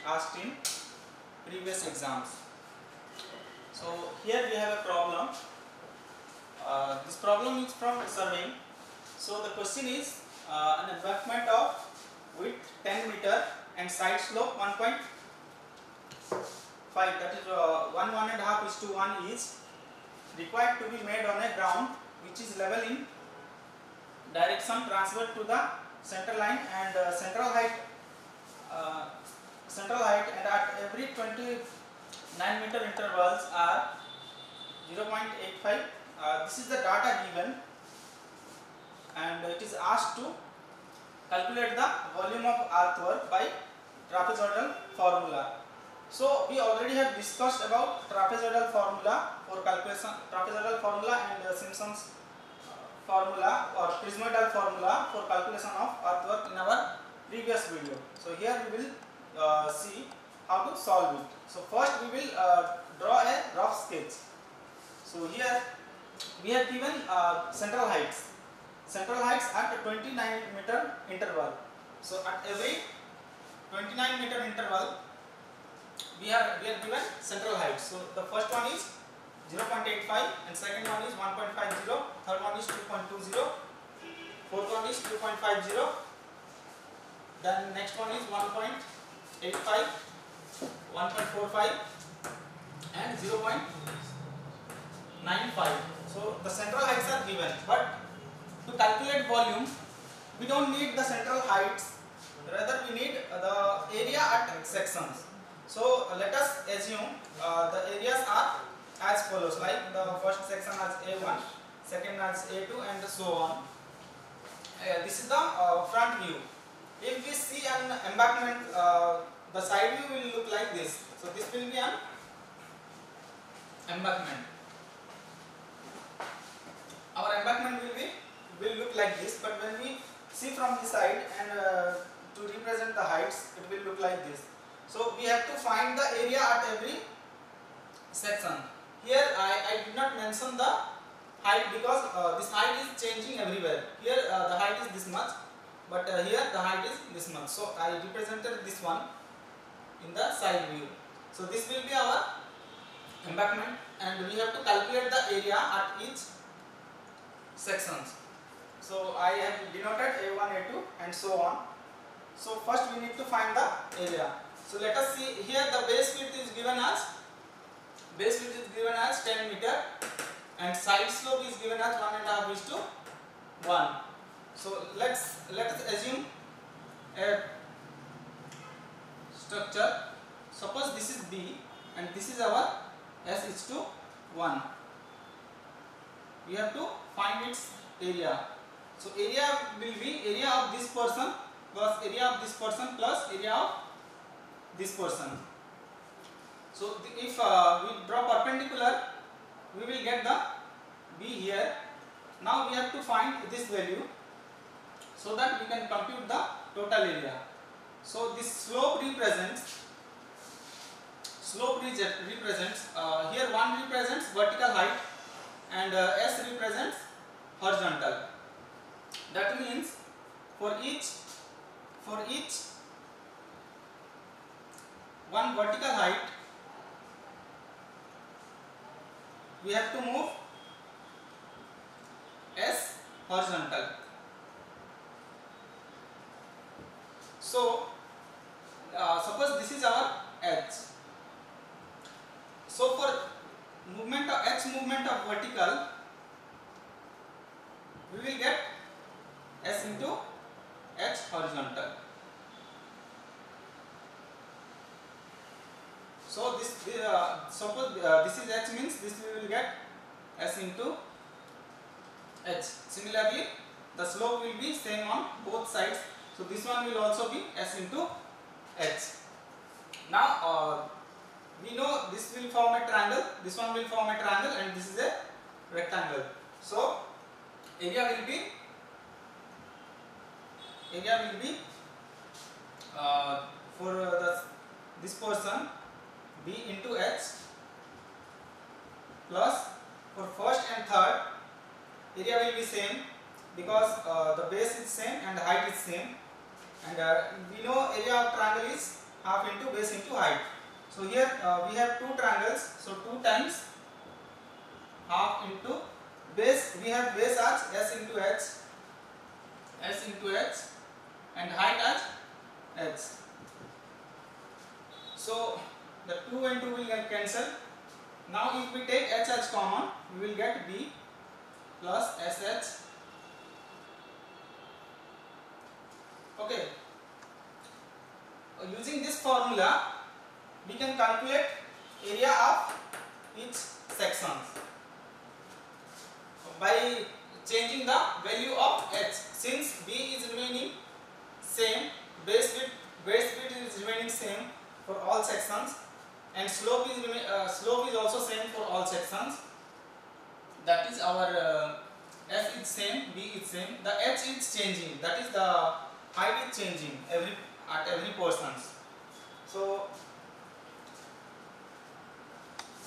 asked in previous exams. So here we have a problem. This problem is from surveying. So the question is an embankment of width 10 meter and side slope 1.5, that is 1.5:1 is required to be made on a ground which is level in direction transferred to the center line and central height and at every 29 meter intervals are 0.85. This is the data given and it is asked to calculate the volume of earthwork by trapezoidal formula. So we already have discussed about trapezoidal formula for calculation, trapezoidal formula and Simpson's formula or prismoidal formula for calculation of earthwork in our previous video. So here we will see how to solve it. So first we will draw a rough sketch. So here we have given central heights at 29 meter interval. So at every 29 meter interval we are given central heights. So the first one is 0.85 and second one is 1.50, third one is 2.20, fourth one is 2.50, then next one is 1.85, 1.45 and 0.95. So the central heights are given, but to calculate volume we don't need the central heights, rather we need the area at sections. So let us assume the areas are as follows, like the first section as A1, second as A2 and so on. This is the front view. If we see an embankment, the side view will look like this. So this will be an embankment. Our embankment will look like this, but when we see from the side and to represent the heights, it will look like this. So we have to find the area at every section. Here I did not mention the height because this height is changing everywhere. Here the height is this much, but here the height is this much. So I represented this one in the side view. So this will be our embankment and we have to calculate the area at each sections. So I have denoted A1, A2 and so on. So first we need to find the area. So let us see, here the base width is given as 10 meter and side slope is given as 1.5:1. So let us assume a structure. Suppose this is B and this is our S is to 1. We have to find its area. So area will be area of this person plus area of this person plus area of this person. So if we draw perpendicular, we will get the B here. Now we have to find this value so that we can compute the total area. So this slope represents here 1 represents vertical height and S represents horizontal. That means for each one vertical height we have to move S horizontal. So suppose this is our H. So for movement of H movement of vertical, we will get S into H horizontal. So this suppose this is H means this we will get S into H. Similarly, the slope will be same on both sides. So this one will also be S into H. Now we know this will form a triangle, this one will form a triangle and this is a rectangle. So area will be for this portion B into H plus for first and third area will be same because the base is same and the height is same, and we know area of triangle is half into base into height. So here we have two triangles, so 2 times half into base, we have base as s into h and height as h. So the 2 and 2 will get cancel. Now if we take h as common, we will get b plus sh. Okay. Using this formula, we can calculate area of each section by changing the value of h. Since b is remaining same, base width is remaining same for all sections, and slope is also same for all sections. That is our f is same, b is same. The h is changing. That is the height is changing at every portion. So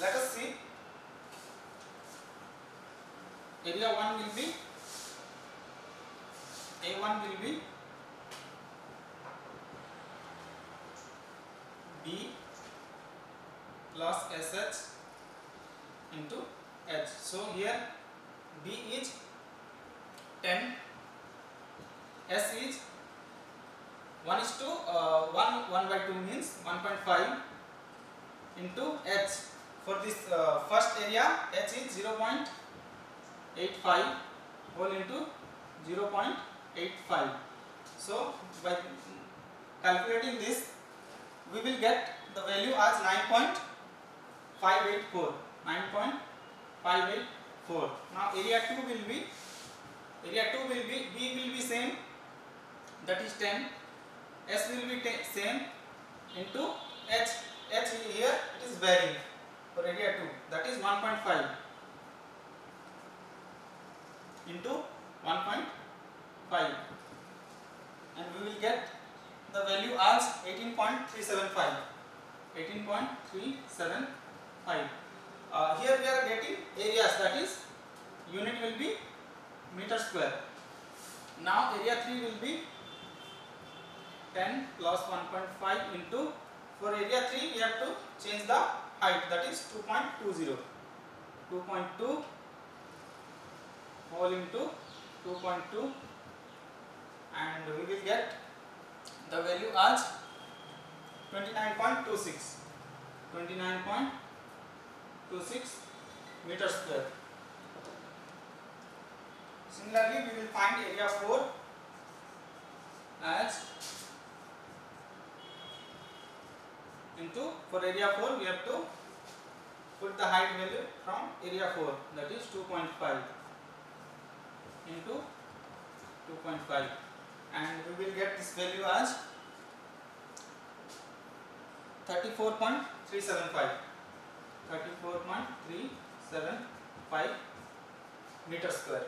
let us see. Area 1 will be A1 will be B plus SH into H. So here B is 10, S is 1 is to 1 by 2 means 1.5 into H. For this first area, H is 0.85 whole into 0.85. So by calculating this, we will get the value as 9.584. 9.584. Now area 2 will be B will be same, that is 10. S will be same into H. H here it is varying for area 2, that is 1.5 into 1.5, and we will get the value as 18.375. 18.375. Here we are getting areas, that is unit will be meter square. Now area 3 will be 10 plus 1.5 into, for area 3 we have to change the height, that is 2.20. 2.2 whole into 2.2, and we will get the value as 29.26. 29.26 meter square. Similarly, we will find area 4 as into, for area 4 we have to put the height value from area 4, that is 2.5 into 2.5, and we will get this value as 34.375. 34.375 meter square.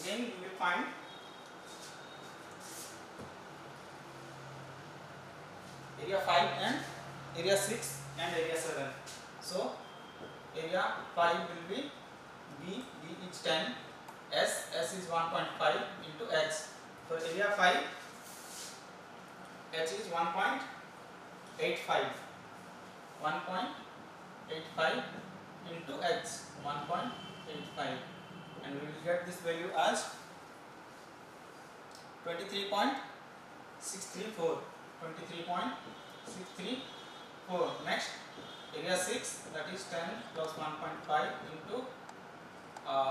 Again we will find area 5 and area 6 and area 7. So area 5 will be B is 10, S is 1.5 into H. For area 5, H is 1.85. 1.85 into H, 1.85, and we will get this value as 23.634. 23.634. Next, area 6, that is 10 plus 1.5 into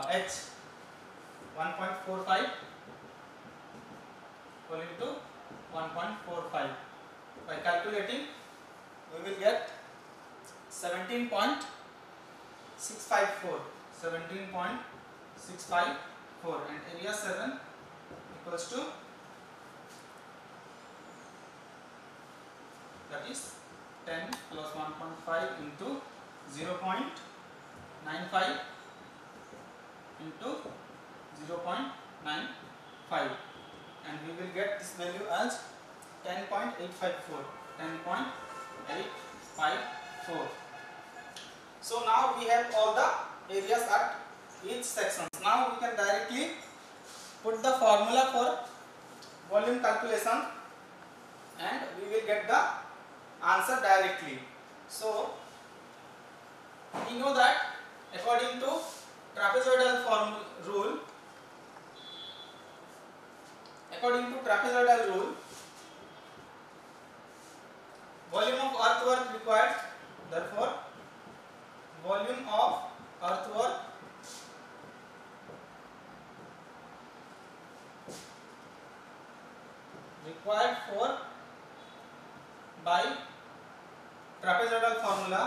H, 1.45 whole into 1.45. By calculating, we will get 17.654. 17.654, and area 7 equals to, that is 10 plus 1.5 into 0.95 into 0.95, and we will get this value as 10.854. 10.854. So now we have all the areas at each section. Now we can directly put the formula for volume calculation. and we will get the answer directly. So we know that according to trapezoidal rule, volume of earthwork required, therefore volume of earthwork required for by trapezoidal formula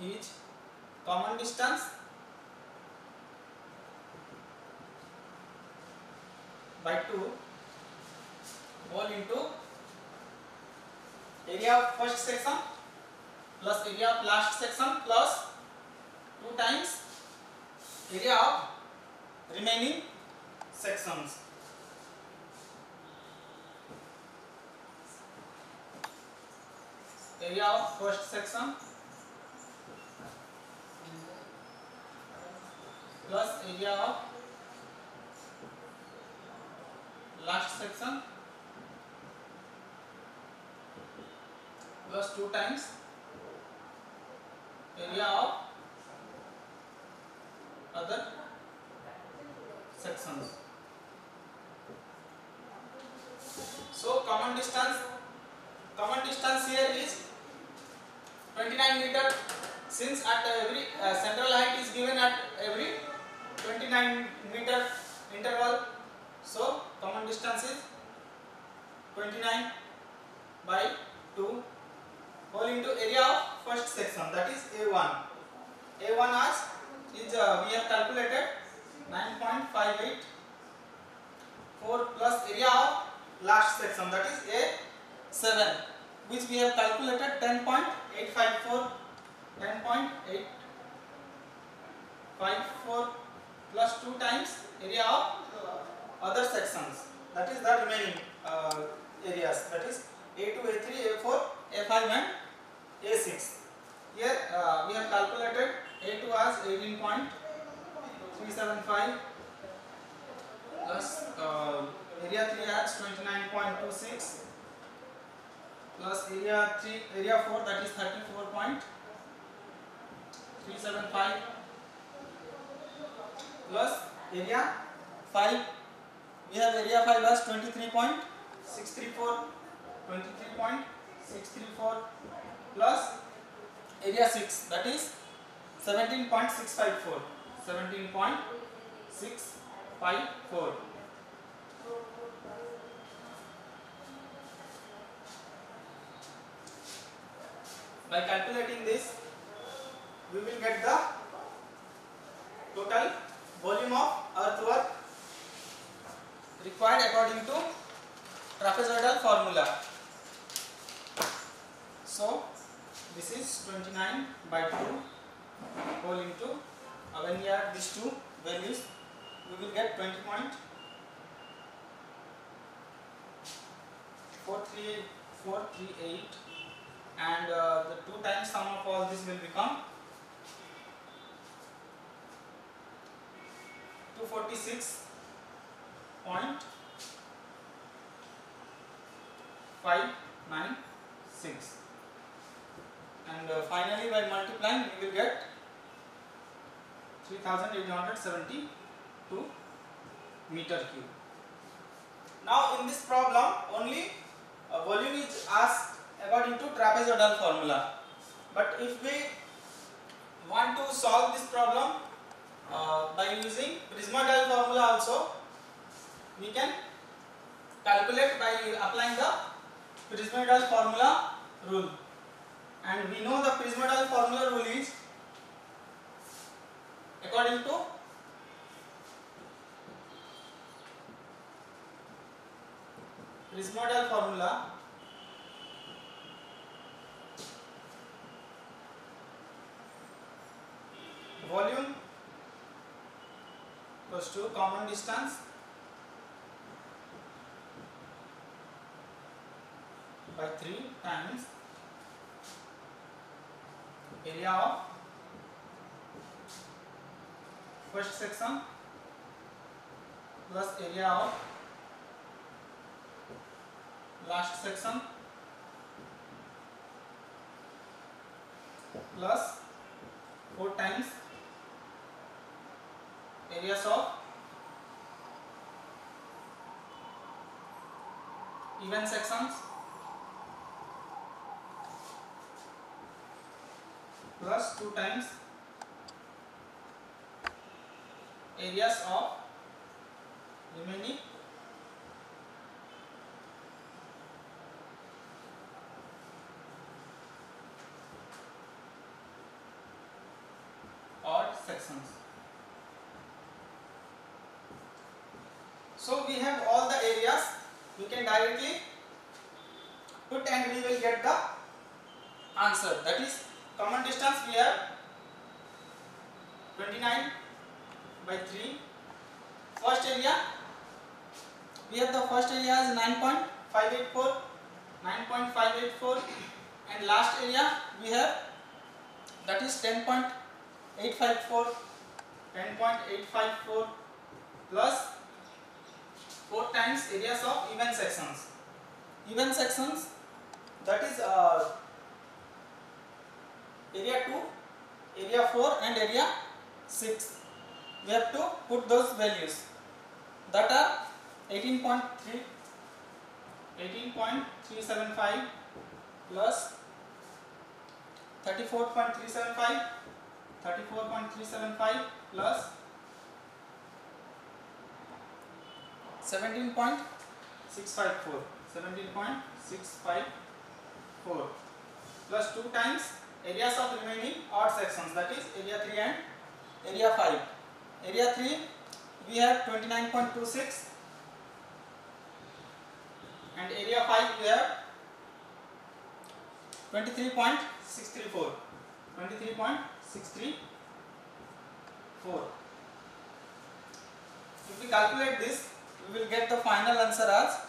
is common distance by 2 whole into area of first section plus area of last section plus 2 times area of remaining sections. Area of first section plus area of last section plus 2 times area of other sections. So common distance here is 29 meter, since at every central height is given at every 29 meter interval. So common distance is 29 by 2 whole into area of first section, that is A1. A1 as is we have calculated 9.584 plus area of last section, that is A7, which we have calculated 10.854 plus 2 times area of other sections, that is the remaining areas, that is A2, A3, A4, A5 and A6. Here we have calculated A2 as 18.375 plus area 3 as 29.26 plus area 4, that is 34.375 plus area 5, we have area 5 as 23.634 plus area 6, that is 17.654. By calculating this, we will get the total volume of earthwork required according to trapezoidal formula. So this is 29 by 2 whole into, when we add these two values, we will get 20.438, and the 2 times sum of all this will become 246.596, and finally by multiplying we will get 3872 meter cube. Now in this problem only volume is asked according to trapezoidal formula, but if we want to solve this problem by using prismoidal formula also, we can calculate by applying the prismoidal formula rule, and we know the prismoidal formula rule is according to prismoidal formula volume equals to common distance by 3 times area of first section plus area of last section plus 4 times areas of even sections plus 2 times areas of remaining odd sections. So we have all the areas, we can directly put and we will get the answer. That is, common distance we have 29/3. First area, we have the first area is 9.584, and last area we have that is 10.854 plus 4 times areas of even sections. Even sections, that is area 2, area 4 and area 6. We have to put those values that are 18.375 plus 34.375 plus 17.654 plus 2 times areas of remaining odd sections, that is area 3 and area 5. Area 3 we have 29.26 and area 5 we have 23.634. If we calculate this, we will get the final answer as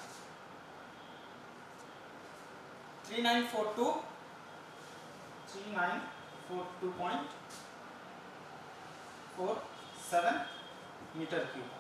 3942.47 meter cube.